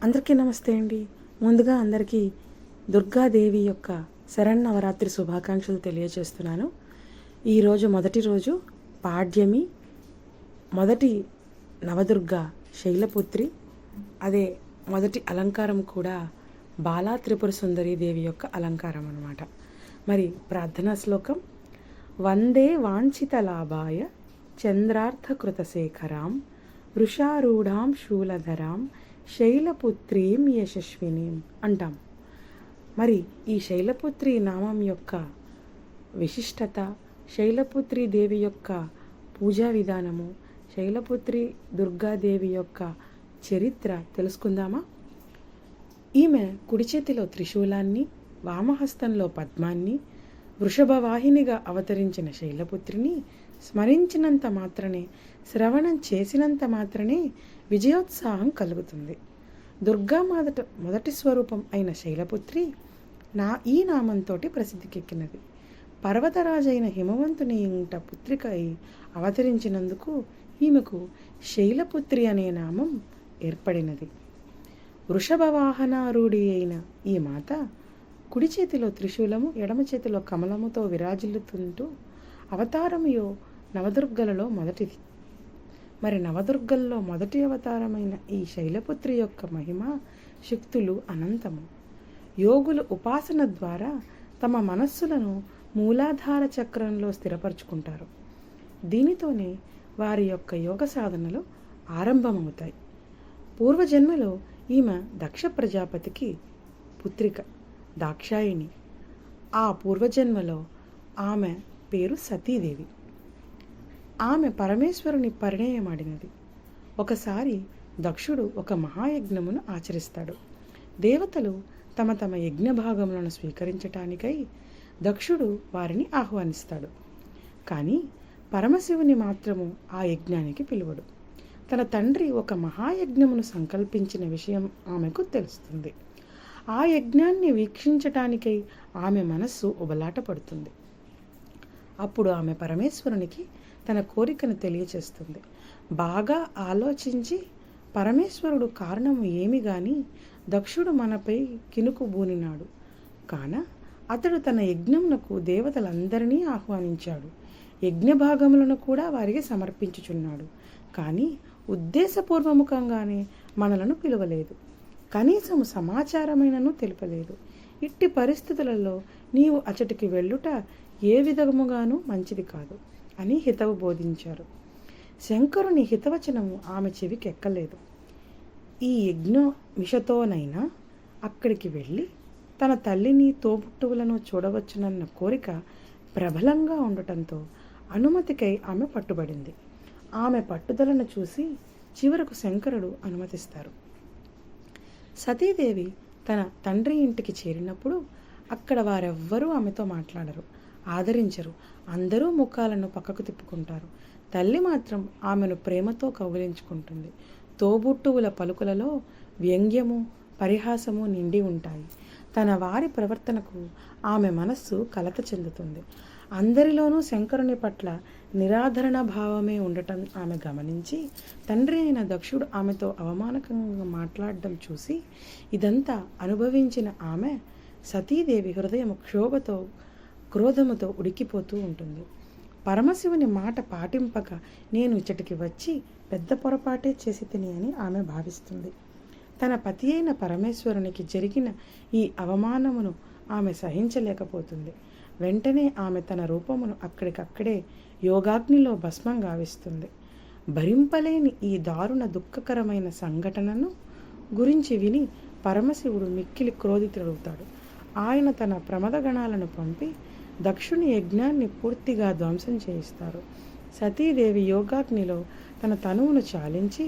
అందరికీ నమస్తే అండి. ముందుగా అందరికీ దుర్గాదేవి యొక్క శరన్నవరాత్రి శుభాకాంక్షలు తెలియజేస్తున్నాను. ఈరోజు మొదటి రోజు పాడ్యమి, మొదటి నవదుర్గ శైలపుత్రి. అదే మొదటి అలంకారం కూడా బాలా త్రిపుర సుందరి దేవి యొక్క అలంకారం అన్నమాట. మరి ప్రార్థనా శ్లోకం: వందే వాంఛిత లాభాయ చంద్రార్థకృతశేఖరాం వృషారూఢాం శూలధరాం శైలపుత్రీం యశస్వినీం అంటాం. మరి ఈ శైలపుత్రి నామం యొక్క విశిష్టత, శైలపుత్రి దేవి యొక్క పూజా విధానము, శైలపుత్రి దుర్గాదేవి యొక్క చరిత్ర తెలుసుకుందామా? ఈమె కుడి చేతిలో త్రిశూలాన్ని, వామహస్తంలో పద్మాన్ని, వృషభవాహినిగా అవతరించిన శైలపుత్రిని స్మరించినంత మాత్రమే, శ్రవణం చేసినంత మాత్రమే విజయోత్సాహం కలుగుతుంది. దుర్గా మొదటి స్వరూపం అయిన శైలపుత్రి ఈ నామంతో ప్రసిద్ధికెక్కినది. పర్వతరాజైన హిమవంతుని ఇంట పుత్రిక అయి అవతరించినందుకు ఈమెకు శైలపుత్రి అనే నామం ఏర్పడినది. వృషభ వాహనారూఢి అయిన ఈ మాత కుడి చేతిలో త్రిశూలము, ఎడమ చేతిలో కమలముతో విరాజిల్లుతుంటూ అవతారముయో నవదుర్గలలో మొదటిది. మరి నవదుర్గల్లో మొదటి అవతారమైన ఈ శైలపుత్రి యొక్క మహిమ శక్తులు అనంతము. యోగులు ఉపాసన ద్వారా తమ మనస్సులను మూలాధార చక్రంలో స్థిరపరచుకుంటారు. దీనితోనే వారి యొక్క యోగ సాధనలు ఆరంభమవుతాయి. పూర్వజన్మలో ఈమె దక్ష ప్రజాపతికి పుత్రిక దాక్షాయిణి. ఆ పూర్వజన్మలో ఆమె పేరు సతీదేవి. ఆమె పరమేశ్వరుని పరిణయమాడినది. ఒకసారి దక్షుడు ఒక మహాయజ్ఞమును ఆచరిస్తాడు. దేవతలు తమ తమ యజ్ఞ భాగములను స్వీకరించటానికై దక్షుడు వారిని ఆహ్వానిస్తాడు. కానీ పరమశివుని మాత్రము ఆ యజ్ఞానికి పిలువడు. తన తండ్రి ఒక మహాయజ్ఞమును సంకల్పించిన విషయం ఆమెకు తెలుస్తుంది. ఆ యజ్ఞాన్ని వీక్షించటానికై ఆమె మనస్సు ఉబలాట పడుతుంది. అప్పుడు ఆమె పరమేశ్వరునికి తన కోరికను తెలియచేస్తుంది. బాగా ఆలోచించి పరమేశ్వరుడు కారణము ఏమి గాని దక్షుడు మనపై కినుకు బూనినాడు కాన అతడు తన యజ్ఞమునకు దేవతలందరినీ ఆహ్వానించాడు. యజ్ఞ భాగములను కూడా వారికి సమర్పించుచున్నాడు. కానీ ఉద్దేశపూర్వముఖంగానే మనలను పిలువలేదు. కనీసము సమాచారమైనను తెలుపలేదు. ఇట్టి పరిస్థితులలో నీవు అచటికి వెళ్ళుట ఏ విధముగానూ మంచిది కాదు అని హితవు బోధించారు. శంకరుని హితవచనము ఆమె చెవికి ఎక్కలేదు. ఈ యజ్ఞ మిషతోనైనా అక్కడికి వెళ్ళి తన తల్లిని, తోబుట్టువులను చూడవచ్చునన్న కోరిక ప్రబలంగా ఉండటంతో అనుమతికై ఆమె పట్టుబడింది. ఆమె పట్టుదలను చూసి చివరకు శంకరుడు అనుమతిస్తారు. సతీదేవి తన తండ్రి ఇంటికి చేరినప్పుడు అక్కడ వారెవ్వరూ ఆమెతో మాట్లాడరు, ఆదరించరు. అందరూ ముఖాలను పక్కకు తిప్పుకుంటారు. తల్లి మాత్రం ఆమెను ప్రేమతో కౌగిలించుకుంటుంది. తోబుట్టువుల పలుకులలో వ్యంగ్యము, పరిహాసము నిండి ఉంటాయి. తన వారి ప్రవర్తనకు ఆమె మనస్సు కలత చెందుతుంది. అందరిలోనూ శంకరుని పట్ల నిరాధరణ భావమే ఉండటం ఆమె గమనించి తండ్రి అయిన దక్షుడు ఆమెతో అవమానకంగా మాట్లాడడం చూసి ఇదంతా అనుభవించిన ఆమె సతీదేవి హృదయం క్షోభతో, క్రోధముతో ఉడికిపోతూ ఉంటుంది. పరమశివుని మాట పాటింపక నేను ఇచ్చటికి వచ్చి పెద్ద పొరపాటే చేసి తిని అని ఆమె భావిస్తుంది. తన పతి అయిన పరమేశ్వరునికి జరిగిన ఈ అవమానమును ఆమె సహించలేకపోతుంది. వెంటనే ఆమె తన రూపమును అక్కడికక్కడే యోగాగ్నిలో భస్మం గావిస్తుంది. భరింపలేని ఈ దారుణ దుఃఖకరమైన సంఘటనను గురించి విని పరమశివుడు మిక్కిలి క్రోధితుడవుతాడు. ఆయన తన ప్రమదగణాలను పంపి దక్షుని యజ్ఞాన్ని పూర్తిగా ధ్వంసం చేయిస్తారు. సతీదేవి యోగాగ్నిలో తన తనువును చాలించి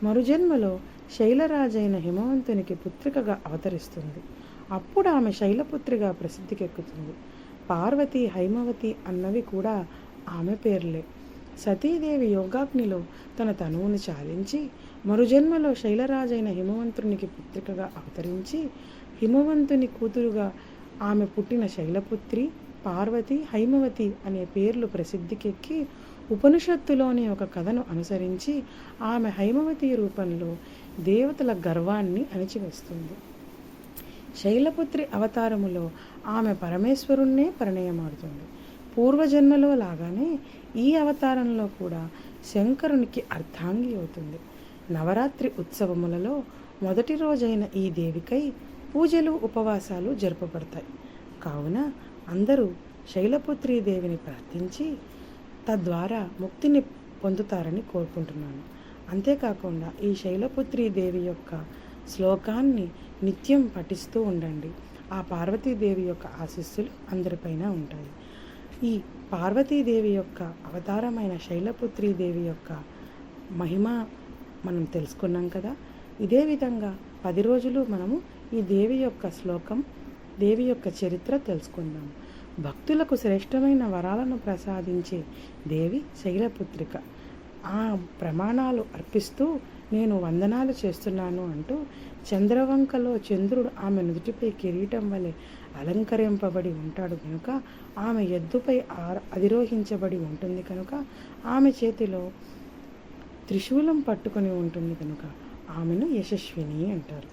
మరుజన్మలో శైలరాజైన హిమవంతునికి పుత్రికగా అవతరిస్తుంది. అప్పుడు ఆమె శైలపుత్రిగా ప్రసిద్ధికెక్కుతుంది. పార్వతి, హైమవతి అన్నవి కూడా ఆమె పేర్లే. సతీదేవి యోగాగ్నిలో తన తనువును చాలించి మరుజన్మలో శైలరాజైన హిమవంతునికి పుత్రికగా అవతరించి హిమవంతుని కూతురుగా ఆమె పుట్టిన శైలపుత్రి, పార్వతి, హైమవతి అనే పేర్లు ప్రసిద్ధికెక్కి ఉపనిషత్తులోని ఒక కథను అనుసరించి ఆమె హైమవతి రూపంలో దేవతల గర్వాన్ని అణిచివేస్తుంది. శైలపుత్రి అవతారములో ఆమె పరమేశ్వరుణ్ణే పరిణయమాడుతుంది. పూర్వజన్మలో లాగానే ఈ అవతారంలో కూడా శంకరునికి అర్ధాంగి అవుతుంది. నవరాత్రి ఉత్సవములలో మొదటి రోజైన ఈ దేవికై పూజలు ఉపవాసాలు జరుపబడతాయి. కావున అందరూ శైలపుత్రీ దేవిని ప్రార్థించి తద్వారా ముక్తిని పొందుతారని కోరుకుంటున్నాను. అంతేకాకుండా ఈ శైలపుత్రీ దేవి యొక్క శ్లోకాన్ని నిత్యం పఠిస్తూ ఉండండి. ఆ పార్వతీదేవి యొక్క ఆశీస్సులు అందరిపైన ఉంటాయి. ఈ పార్వతీదేవి యొక్క అవతారమైన శైలపుత్రీ దేవి యొక్క మహిమ మనం తెలుసుకున్నాం కదా. ఇదే విధంగా 10 రోజులు మనము ఈ దేవి యొక్క శ్లోకం, దేవి యొక్క చరిత్ర తెలుసుకుందాం. భక్తులకు శ్రేష్టమైన వరాలను ప్రసాదించే దేవి శైలపుత్రిక. ఆ ప్రమాణాలు అర్పిస్తూ నేను వందనాలు చేస్తున్నాను అంటూ చంద్రవంకలో చంద్రుడు ఆమె నుదుటిపై కిరీటం వలె అలంకరింపబడి ఉంటాడు కనుక, ఆమె ఎద్దుపై అధిరోహించబడి ఉంటుంది కనుక, ఆమె చేతిలో త్రిశూలం పట్టుకొని ఉంటుంది కనుక ఆమెను యశస్విని అంటారు.